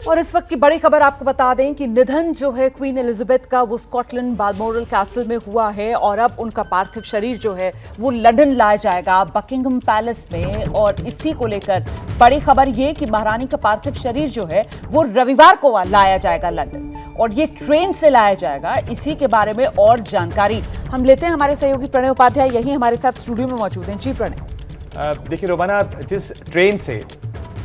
और इस वक्त की बड़ी खबर आपको बता दें कि निधन जो है क्वीन एलिजाबेथ का वो स्कॉटलैंड बालमोरल कैसल में हुआ है और अब उनका पार्थिव शरीर जो है वो लंदन लाया जाएगा बकिंघम पैलेस में। और इसी को लेकर बड़ी खबर ये कि महारानी का पार्थिव शरीर जो है वो रविवार को लाया जाएगा लंदन, और ये ट्रेन से लाया जाएगा। इसी के बारे में और जानकारी हम लेते हैं, हमारे सहयोगी प्रणय उपाध्याय यही हमारे साथ स्टूडियो में मौजूद हैं। जी प्रणय। देखिए रोमाना, जिस ट्रेन से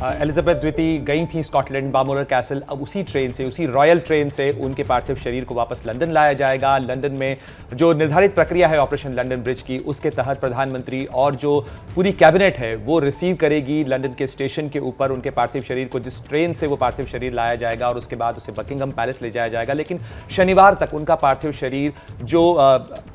एलिजाबेथ द्वितीय गई थी स्कॉटलैंड बालमोरल कैसल, अब उसी ट्रेन से, उसी रॉयल ट्रेन से उनके पार्थिव शरीर को वापस लंदन लाया जाएगा। लंदन में जो निर्धारित प्रक्रिया है ऑपरेशन लंदन ब्रिज की, उसके तहत प्रधानमंत्री और जो पूरी कैबिनेट है वो रिसीव करेगी लंदन के स्टेशन के ऊपर उनके पार्थिव शरीर को, जिस ट्रेन से वो पार्थिव शरीर लाया जाएगा, और उसके बाद उसे बकिंघम पैलेस ले जाया जाएगा। लेकिन शनिवार तक उनका पार्थिव शरीर जो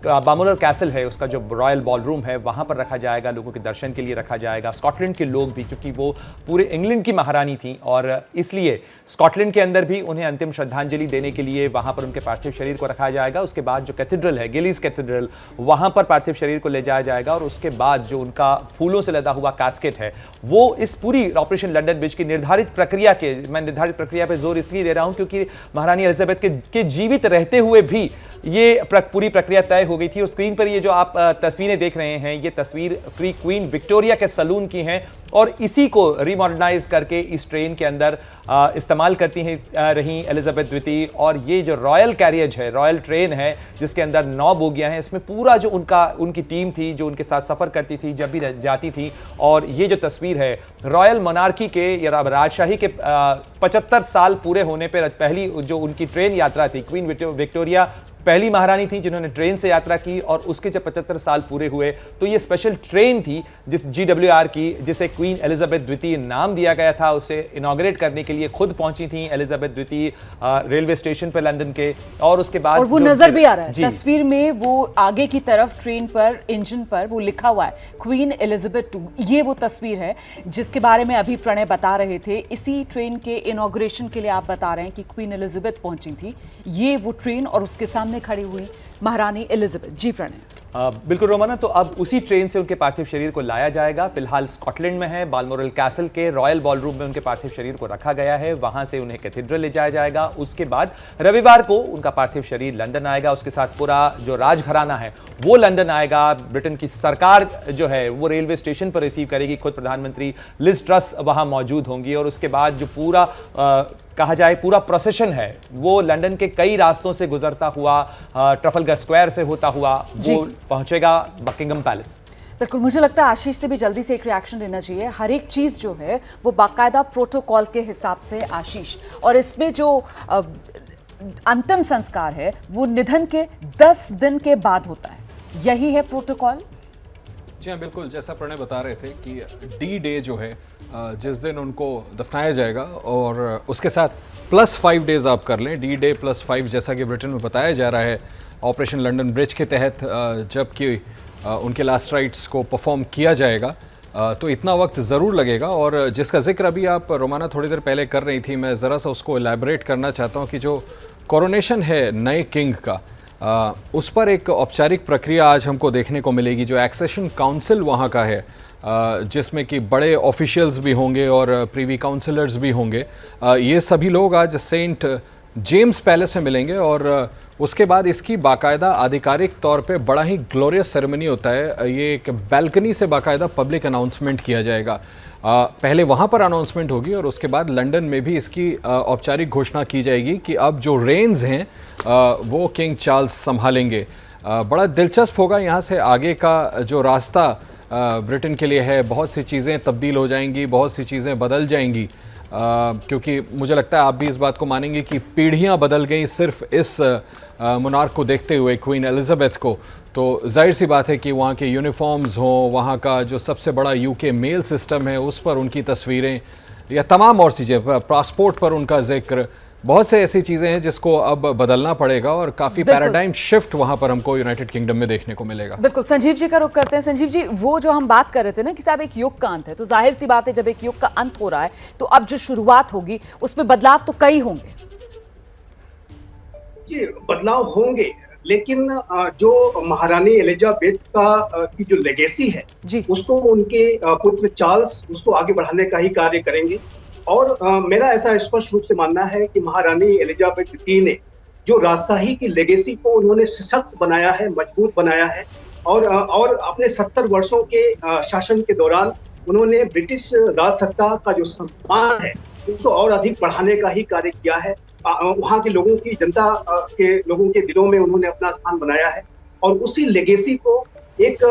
बालमोरल कैसल है, उसका जो रॉयल बॉल रूम है, वहां पर रखा जाएगा, लोगों के दर्शन के लिए रखा जाएगा। स्कॉटलैंड के लोग भी, क्योंकि वो पूरे इंग्लैंड की महारानी थी और इसलिए स्कॉटलैंड के अंदर भी उन्हें अंतिम श्रद्धांजलि देने के लिए वहां पर उनके पार्थिव शरीर को रखा जाएगा। उसके बाद जो कैथेड्रल है, गिलीज कैथेड्रल, वहां पर पार्थिव शरीर को ले जाया जाएगा। और उसके बाद जो उनका फूलों से लदा हुआ कैस्केट है, वो इस पूरी ऑपरेशन लंदन ब्रिज की निर्धारित प्रक्रिया के, मैं निर्धारित प्रक्रिया पर जोर इसलिए दे रहा हूं क्योंकि महारानी एलिजाबेथ के जीवित रहते हुए भी ये पूरी प्रक्रिया तय हो गई थी। और स्क्रीन पर ये जो आप तस्वीरें देख रहे हैं, ये तस्वीर क्वीन विक्टोरिया के सलून की हैं और इसी को रिमॉडर्नाइज करके इस ट्रेन के अंदर इस्तेमाल करती हैं रही एलिजाबेथ द्वितीय। और ये जो रॉयल कैरियज है, रॉयल ट्रेन है, जिसके अंदर 9 बोगियां हैं, इसमें पूरा जो उनकी टीम थी जो उनके साथ सफर करती थी जब भी जाती थी। और ये जो तस्वीर है रॉयल मोनार्की के या राजशाही के 75 साल पूरे होने पर पहली जो उनकी ट्रेन यात्रा थी, क्वीन विक्टोरिया पहली महारानी थी जिन्होंने ट्रेन से यात्रा की, और उसके जब 75 साल पूरे हुए तो ये स्पेशल ट्रेन थी जिस GWR की, जिसे क्वीन एलिजाबेथ द्वितीय नाम दिया गया था, उसे इनॉग्रेट करने के लिए खुद पहुंची थी एलिजाबेथ द्वितीय रेलवे स्टेशन पर लंदन के। और उसके बाद और वो नजर भी आ रहा है तस्वीर में, वो आगे की तरफ ट्रेन पर इंजन पर वो लिखा हुआ है क्वीन एलिजाबेथ 2। ये वो तस्वीर है जिसके बारे में अभी प्रणय बता रहे थे। इसी ट्रेन के इनॉग्रेशन के लिए आप बता रहे हैं कि क्वीन एलिजाबेथ पहुंची थी, ये वो ट्रेन और उसके सामने खड़ी हुई महारानी एलिजाबेथ। जी प्रणय। बिल्कुल रोमाना, तो अब उसी ट्रेन से उनके पार्थिव शरीर को लाया जाएगा। फिलहाल स्कॉटलैंड में है, बालमोरल कैसल के रॉयल बॉल रूम में उनके पार्थिव शरीर को रखा गया है, वहां से उन्हें कैथेड्रल ले जाया जाएगा। उसके बाद रविवार को उनका पार्थिव शरीर लंदन आएगा, उसके साथ पूरा जो राजघराना है वो लंदन आएगा। ब्रिटेन की सरकार जो है वो रेलवे स्टेशन पर रिसीव करेगी, खुद प्रधानमंत्री लिज ट्रस वहां मौजूद होंगी। और उसके बाद जो पूरा कहा जाए पूरा प्रोसेशन है वो लंदन के कई रास्तों से गुजरता हुआ, ट्रफलगर स्क्वायर से होता हुआ वो पहुंचेगा बकिंघम पैलेस। बिल्कुल, मुझे लगता है आशीष से भी जल्दी से एक रिएक्शन लेना चाहिए। हर एक चीज जो है वो बाकायदा प्रोटोकॉल के हिसाब से आशीष, और इसमें जो अंतिम संस्कार है वो निधन के 10 दिन के बाद होता है, यही है प्रोटोकॉल। जी हाँ, बिल्कुल, जैसा प्रणय बता रहे थे कि डी डे जो है जिस दिन उनको दफनाया जाएगा, और उसके साथ +5 डेज आप कर लें, डी डे +5, जैसा कि ब्रिटेन में बताया जा रहा है ऑपरेशन लंदन ब्रिज के तहत जबकि उनके लास्ट राइट्स को परफॉर्म किया जाएगा, तो इतना वक्त ज़रूर लगेगा। और जिसका जिक्र अभी आप रोमाना थोड़ी देर पहले कर रही थी, मैं ज़रा सा उसको एलैबोरेट करना चाहता हूँ कि जो कोरोनेशन है नए किंग का, उस पर एक औपचारिक प्रक्रिया आज हमको देखने को मिलेगी। जो एक्सेशन काउंसिल वहाँ का है, जिसमें कि बड़े ऑफिशियल्स भी होंगे और प्रीवी काउंसिलर्स भी होंगे, ये सभी लोग आज सेंट जेम्स पैलेस में मिलेंगे। और उसके बाद इसकी बाकायदा आधिकारिक तौर पे बड़ा ही ग्लोरियस सेरेमनी होता है। ये एक बैल्कनी से बाकायदा पब्लिक अनाउंसमेंट किया जाएगा। पहले वहाँ पर अनाउंसमेंट होगी और उसके बाद लंदन में भी इसकी औपचारिक घोषणा की जाएगी कि अब जो रेंज हैं वो किंग चार्ल्स संभालेंगे। बड़ा दिलचस्प होगा यहाँ से आगे का जो रास्ता ब्रिटेन के लिए है। बहुत सी चीज़ें तब्दील हो जाएंगी, बहुत सी चीज़ें बदल जाएंगी, क्योंकि मुझे लगता है आप भी इस बात को मानेंगे कि पीढ़ियाँ बदल गई सिर्फ इस मोनार्क को देखते हुए, क्वीन एलिजाबेथ को। तो जाहिर सी बात है कि वहाँ के यूनिफॉर्म्स हों, वहाँ का जो सबसे बड़ा UK मेल सिस्टम है उस पर उनकी तस्वीरें, या तमाम और चीज़ें, पासपोर्ट पर उनका जिक्र, बहुत से ऐसी चीज़ें हैं जिसको अब बदलना पड़ेगा और काफ़ी पैराडाइम शिफ्ट वहाँ पर हमको यूनाइटेड किंगडम में देखने को मिलेगा। बिल्कुल, संजीव जी का रुख करते हैं। संजीव जी, वो जो हम बात कर रहे थे ना कि साहब एक युग का अंत है, तो जाहिर सी बात है जब एक युग का अंत हो रहा है तो अब जो शुरुआत होगी उसमें बदलाव तो कई होंगे। जी, बदलाव होंगे, लेकिन जो महारानी एलिजाबेथ का की जो लेगेसी है उसको उनके पुत्र चार्ल्स उसको आगे बढ़ाने का ही कार्य करेंगे। और मेरा ऐसा स्पष्ट रूप से मानना है कि महारानी एलिजाबेथ द्वितीय ने जो राजशाही की लेगेसी को उन्होंने सशक्त बनाया है, मजबूत बनाया है, और अपने 70 वर्षों के शासन के दौरान उन्होंने ब्रिटिश राज सत्ता का जो सम्मान है उसको और अधिक बढ़ाने का ही कार्य किया है। वहाँ के लोगों की, जनता के लोगों के दिलों में उन्होंने अपना स्थान बनाया है, और उसी लेगेसी को एक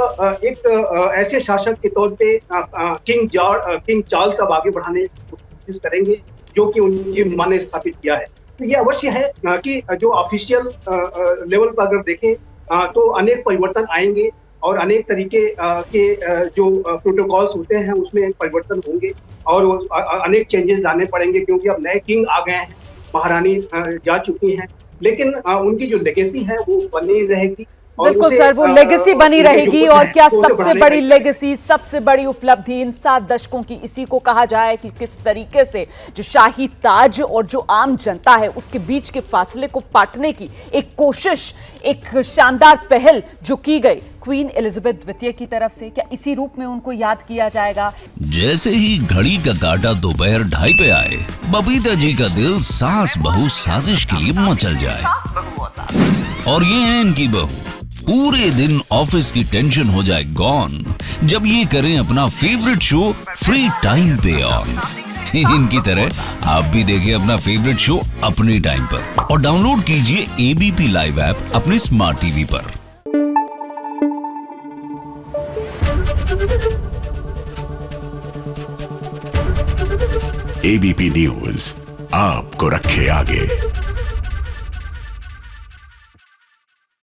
ऐसे शासक के तौर पे किंग चार्ल्स अब आगे बढ़ाने की कोशिश करेंगे, जो कि उनकी मां ने स्थापित किया है। तो ये अवश्य है कि जो ऑफिशियल लेवल पर अगर देखें तो अनेक परिवर्तन आएंगे, और अनेक तरीके के जो प्रोटोकॉल्स होते हैं उसमें परिवर्तन होंगे, और अनेक चेंजेस लाने पड़ेंगे, क्योंकि अब नए किंग आ गए हैं, महारानी जा चुकी हैं, लेकिन उनकी जो लेगेसी है वो बनी रहेगी। बिल्कुल सर, वो लेगेसी बनी रहेगी। और क्या सबसे बड़ी लेगेसी, सबसे बड़ी उपलब्धि इन 7 दशकों की इसी को कहा जाए कि किस तरीके से जो शाही ताज और जो आम जनता है उसके बीच के फासले को पाटने की एक कोशिश, एक शानदार पहल जो की गई क्वीन एलिजाबेथ द्वितीय की तरफ से, क्या इसी रूप में उनको याद किया जाएगा? जैसे ही घड़ी का काटा दोपहर 2:30 पे आए, बबीता जी का दिल सास बहू साजिश के लिए मचल जाए। और ये है इनकी बहू, पूरे दिन ऑफिस की टेंशन हो जाए गॉन जब ये करें अपना फेवरेट शो फ्री टाइम पे ऑन। इनकी तरह आप भी देखें अपना फेवरेट शो अपने टाइम पर, और डाउनलोड कीजिए एबीपी लाइव ऐप अपने स्मार्ट टीवी पर। एबीपी न्यूज आपको रखे आगे।